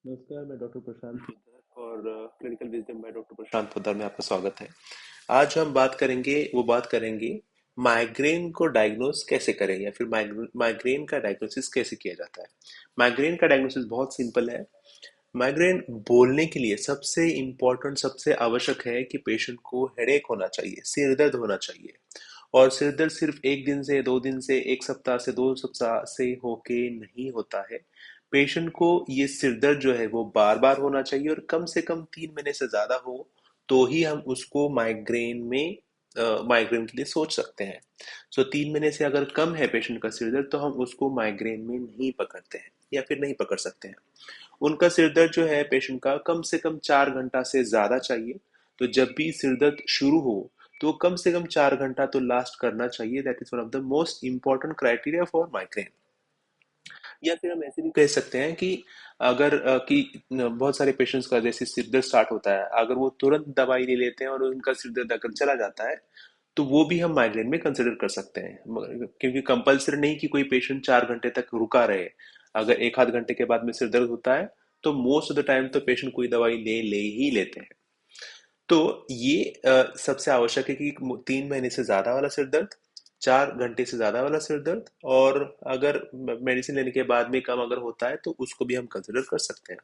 नमस्कार, मैं डॉक्टर प्रशांत पोद्दार और क्लिनिकल विजडम बाय डॉक्टर प्रशांत पोद्दार में आपका स्वागत है। आज हम बात करेंगे माइग्रेन को डायग्नोस कैसे करें या फिर माइग्रेन का डायग्नोसिस कैसे किया जाता है। माइग्रेन का डायग्नोसिस बहुत सिंपल है। माइग्रेन बोलने के लिए सबसे इम्पोर्टेंट, सबसे आवश्यक है कि पेशेंट को हेडेक होना चाहिए, सिर दर्द होना चाहिए। और सिर दर्द सिर्फ एक दिन से, 2 दिन से, एक सप्ताह से, 2 सप्ताह से होके नहीं होता है। पेशेंट को ये सिर दर्द जो है वो बार बार होना चाहिए और कम से कम 3 महीने से ज्यादा हो तो ही हम उसको माइग्रेन के लिए सोच सकते हैं। सो 3 महीने से अगर कम है पेशेंट का सिर दर्द तो हम उसको माइग्रेन में नहीं पकड़ते हैं या फिर नहीं पकड़ सकते हैं। उनका सिर दर्द जो है पेशेंट का कम से कम 4 घंटा से ज्यादा चाहिए। तो जब भी सिर दर्द शुरू हो तो कम से कम 4 घंटा तो लास्ट करना चाहिए। That is one of the most important criteria for migraine. या फिर हम ऐसे भी कह सकते हैं कि अगर बहुत सारे पेशेंट्स का जैसे सिर दर्द स्टार्ट होता है, अगर वो तुरंत दवाई ले लेते हैं और उनका सिर दर्द अगर चला जाता है तो वो भी हम माइग्रेन में कंसिडर कर सकते हैं। क्योंकि कंपलसरी नहीं कि कोई पेशेंट 4 घंटे तक रुका रहे। अगर एक आध घंटे के बाद में सिर दर्द होता है तो मोस्ट ऑफ द टाइम तो पेशेंट कोई दवाई ले ही लेते हैं। तो ये सबसे आवश्यक है कि 3 महीने से ज्यादा वाला सिर दर्द, 4 घंटे से ज्यादा वाला सिर दर्द, और अगर मेडिसिन लेने के बाद में कम अगर होता है तो उसको भी हम कंसिडर कर सकते हैं।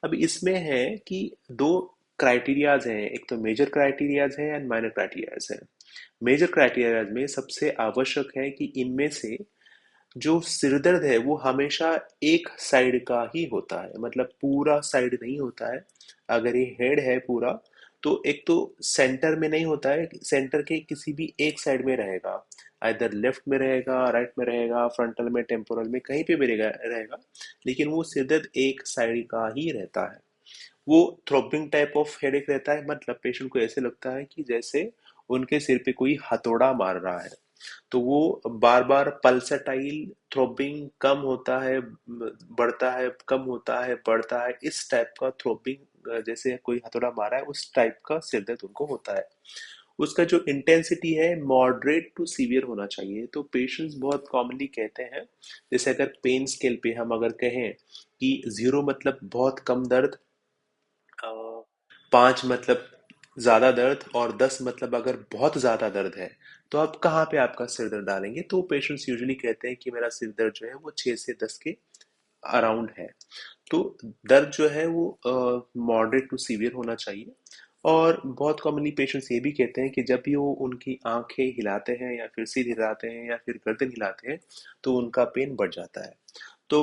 अब इसमें है कि दो क्राइटेरियाज हैं, एक तो मेजर क्राइटेरियाज है एंड माइनर क्राइटेरियाज है। मेजर क्राइटेरियाज में सबसे आवश्यक है कि इनमें से जो सिर दर्द है वो हमेशा एक साइड का ही होता है, मतलब पूरा साइड नहीं होता है। अगर ये हेड है पूरा तो एक तो सेंटर में नहीं होता है, सेंटर के किसी भी एक साइड में रहेगा। इधर लेफ्ट में रहेगा, राइट में रहेगा, फ्रंटल में, टेम्पोरल में, कहीं पे भी रहेगा। लेकिन वो सिर दर्द एक साइड का ही रहता है। वो थ्रोबिंग टाइप ऑफ हेडेक रहता है, मतलब पेशेंट को ऐसे लगता है कि जैसे उनके सिर पे कोई हथौड़ा मार रहा है। तो वो बार बार पल्सेटाइल थ्रोबिंग, कम होता है बढ़ता है, कम होता है बढ़ता है, इस टाइप का थ्रोबिंग, जैसे कोई हथौड़ा मारा है उस टाइप का सिर दर्द उनको होता है। उसका जो इंटेंसिटी है मॉडरेट टू सीवियर होना चाहिए। तो पेशेंट्स बहुत कॉमनली कहते हैं, जैसे अगर पेन स्केल पे हम अगर कहें कि 0 मतलब बहुत कम दर्द, 5 मतलब ज्यादा दर्द और 10 मतलब अगर बहुत ज्यादा दर्द है, तो आप कहाँ पे आपका सिर दर्द डालेंगे। तो पेशेंट्स यूजुअली कहते हैं कि मेरा सिर दर्द जो है वो 6 से 10 के अराउंड है। तो दर्द जो है वो मॉडरेट टू सीवियर होना चाहिए। और बहुत कॉमनली पेशेंट्स ये भी कहते हैं कि जब भी वो उनकी आंखें हिलाते हैं या फिर सिर हिलाते हैं या फिर गर्दन हिलाते हैं तो उनका पेन बढ़ जाता है। तो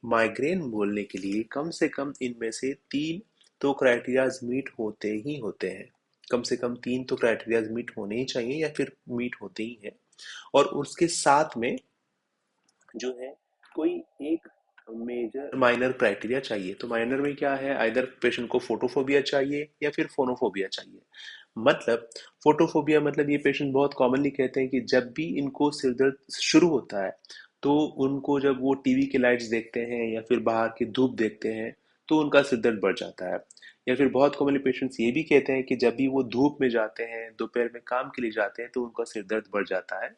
माइग्रेन बोलने के लिए कम से कम इनमें से तीन तो क्राइटेरियाज मीट होते ही होते हैं। कम से कम तीन तो क्राइटेरियाज मीट होने ही चाहिए या फिर मीट होते ही हैं। और उसके साथ में जो है कोई एक मेजर माइनर क्राइटेरिया चाहिए। तो माइनर में क्या है, आइदर पेशेंट को फोटोफोबिया चाहिए या फिर फोनोफोबिया चाहिए। मतलब फोटोफोबिया मतलब ये पेशेंट बहुत कॉमनली कहते हैं कि जब भी इनको सिर दर्द शुरू होता है तो उनको जब वो टीवी के लाइट्स देखते हैं या फिर बाहर की धूप देखते हैं तो उनका सिर दर्द बढ़ जाता है। या फिर बहुत कॉमनली पेशेंट्स ये भी कहते हैं कि जब भी वो धूप में जाते हैं, दोपहर में काम के लिए जाते हैं, तो उनका सिर दर्द बढ़ जाता है।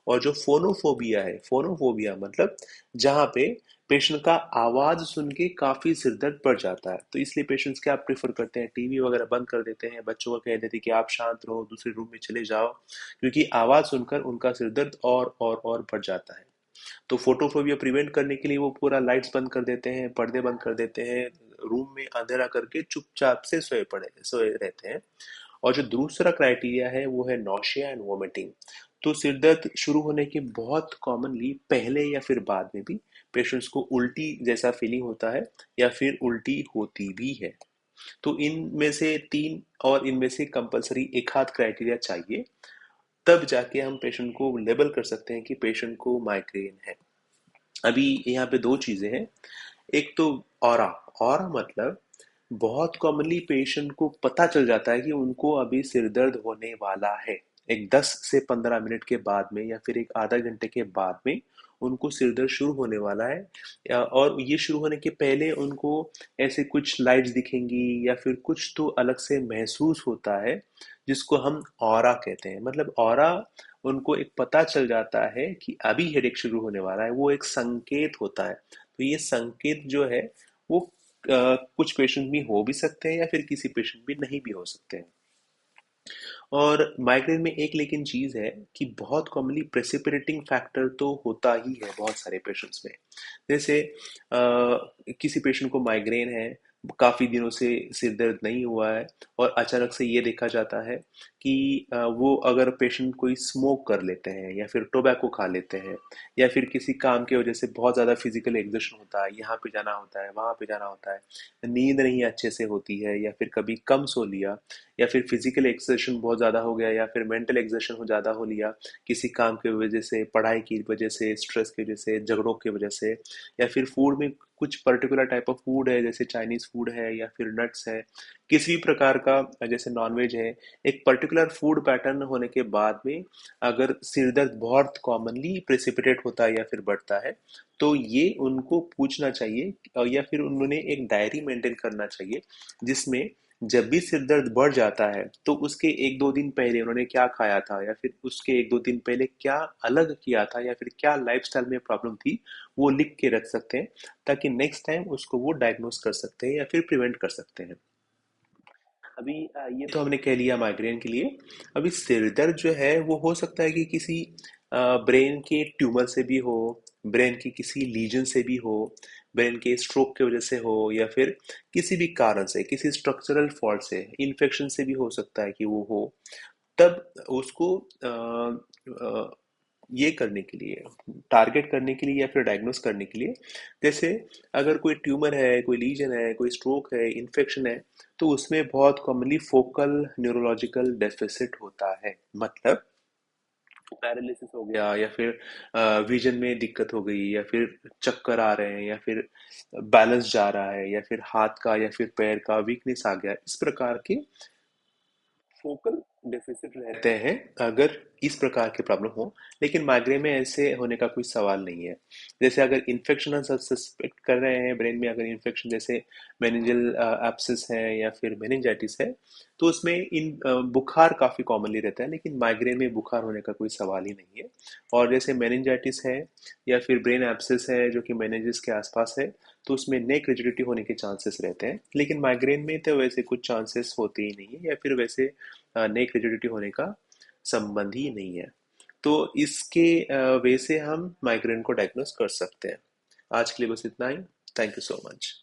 और जो फोनोफोबिया है, फोनोफोबिया मतलब जहाँ पे पेशेंट का आवाज सुन के काफी सिर दर्द बढ़ जाता है, तो इसलिए पेशेंट्स क्या प्रेफर करते हैं, टीवी वगैरह बंद कर देते हैं, बच्चों को कह देते हैं कि आप शांत रहो, दूसरे रूम में चले जाओ, क्योंकि आवाज सुनकर उनका सिर दर्द और बढ़ जाता है। तो फोटोफोबिया प्रिवेंट करने के लिए वो पूरा लाइट्स बंद कर देते हैं, पर्दे बंद कर देते हैं, रूम में अंधेरा करके चुपचाप से सोए रहते हैं। और जो दूसरा क्राइटेरिया है वो है नौशिया एंड वोमिटिंग। तो सिर दर्द शुरू होने के बहुत कॉमनली पहले या फिर बाद में भी पेशेंट्स को उल्टी जैसा फीलिंग होता है या फिर उल्टी होती भी है। तो इनमें से तीन और इनमें से कंपलसरी एक हाथ क्राइटेरिया चाहिए, तब जाके हम पेशेंट को लेबल कर सकते हैं कि पेशेंट को माइग्रेन है। अभी यहाँ पे दो चीजें हैं। एक तो ऑरा। ऑरा मतलब बहुत कॉमनली पेशेंट को पता चल जाता है कि उनको अभी सिर दर्द होने वाला है। एक 10 से 15 मिनट के बाद में या फिर एक आधा घंटे के बाद में उनको सिर दर्द शुरू होने वाला है। और ये शुरू होने के पहले उनको ऐसे कुछ लाइट्स दिखेंगी या फिर कुछ तो अलग से महसूस होता है, जिसको हम ऑरा कहते हैं। मतलब ऑरा, उनको एक पता चल जाता है कि अभी हेडेक शुरू होने वाला है, वो एक संकेत होता है। तो ये संकेत जो है वो कुछ पेशेंट में हो भी सकते हैं या फिर किसी पेशेंट में नहीं भी हो सकते हैं। और माइग्रेन में एक लेकिन चीज़ है कि बहुत कॉमनली प्रेसिपिटेटिंग फैक्टर तो होता ही है बहुत सारे पेशेंट्स में। जैसे किसी पेशेंट को माइग्रेन है, काफ़ी दिनों से सिर दर्द नहीं हुआ है, और अचानक से ये देखा जाता है कि वो अगर पेशेंट कोई स्मोक कर लेते हैं या फिर टोबैको खा लेते हैं या फिर किसी काम की वजह से बहुत ज़्यादा फिजिकल एग्जर्शन होता है, यहाँ पे जाना होता है, वहाँ पे जाना होता है, नींद नहीं अच्छे से होती है या फिर कभी कम सो लिया या फिर फिजिकल एक्सर्शन बहुत ज़्यादा हो गया या फिर मेंटल एक्सर्शन हो ज़्यादा हो लिया किसी काम की वजह से, पढ़ाई की वजह से, स्ट्रेस की वजह से, झगड़ों की वजह से, या फिर फूड में कुछ पर्टिकुलर टाइप ऑफ फूड है जैसे चाइनीज फूड है या फिर नट्स है, किसी भी प्रकार का जैसे नॉनवेज है, एक पर्टिकुलर फूड पैटर्न होने के बाद में अगर सिर दर्द बहुत कॉमनली प्रेसिपिटेट होता है या फिर बढ़ता है, तो ये उनको पूछना चाहिए या फिर उन्होंने एक डायरी मेंटेन करना चाहिए जिसमें जब भी सिर दर्द बढ़ जाता है तो उसके एक दो दिन पहले उन्होंने क्या खाया था या फिर उसके एक दो दिन पहले क्या अलग किया था या फिर क्या लाइफस्टाइल में प्रॉब्लम थी, वो लिख के रख सकते हैं ताकि नेक्स्ट टाइम उसको वो डायग्नोस कर सकते हैं या फिर प्रिवेंट कर सकते हैं। अभी ये तो हमने कह लिया माइग्रेन के लिए। अभी सिर दर्द जो है वो हो सकता है कि किसी ब्रेन के ट्यूमर से भी हो, ब्रेन की किसी लीजन से भी हो, ब्रेन के स्ट्रोक की वजह से हो या फिर किसी भी कारण से, किसी स्ट्रक्चरल फॉल्ट से, इन्फेक्शन से भी हो सकता है कि वो हो। तब उसको ये करने के लिए, टारगेट करने के लिए या फिर डायग्नोस करने के लिए, जैसे अगर कोई ट्यूमर है, कोई लीजन है, कोई स्ट्रोक है, इन्फेक्शन है, तो उसमें बहुत कॉमनली फोकल न्यूरोलॉजिकल डेफिसिट होता है। मतलब पैरालिसिस हो गया या फिर विजन में दिक्कत हो गई या फिर चक्कर आ रहे हैं या फिर बैलेंस जा रहा है या फिर हाथ का या फिर पैर का वीकनेस आ गया, इस प्रकार के फोकल डेफिसिट रहते हैं अगर इस प्रकार की प्रॉब्लम हो। लेकिन माइग्रेन में ऐसे होने का कोई सवाल नहीं है। जैसे अगर इन्फेक्शन हम सस्पेक्ट कर रहे हैं ब्रेन में, अगर इन्फेक्शन जैसे मेनिंजल एब्सेस है या फिर मेनिंजाइटिस है, तो उसमें बुखार काफ़ी कॉमनली रहता है, लेकिन माइग्रेन में बुखार होने का कोई सवाल ही नहीं है। और जैसे मेनिंजाइटिस है या फिर ब्रेन एब्सेस है जो कि मेनिंजेस के आसपास है, तो उसमें नेक रिजिडिटी होने के चांसेस रहते हैं, लेकिन माइग्रेन में तो वैसे कुछ चांसेस होते ही नहीं है या फिर वैसे नेक रिजिडिटी होने का संबंध ही नहीं है। तो इसके वे से हम माइग्रेन को डायग्नोस कर सकते हैं। आज के लिए बस इतना ही। Thank you so much.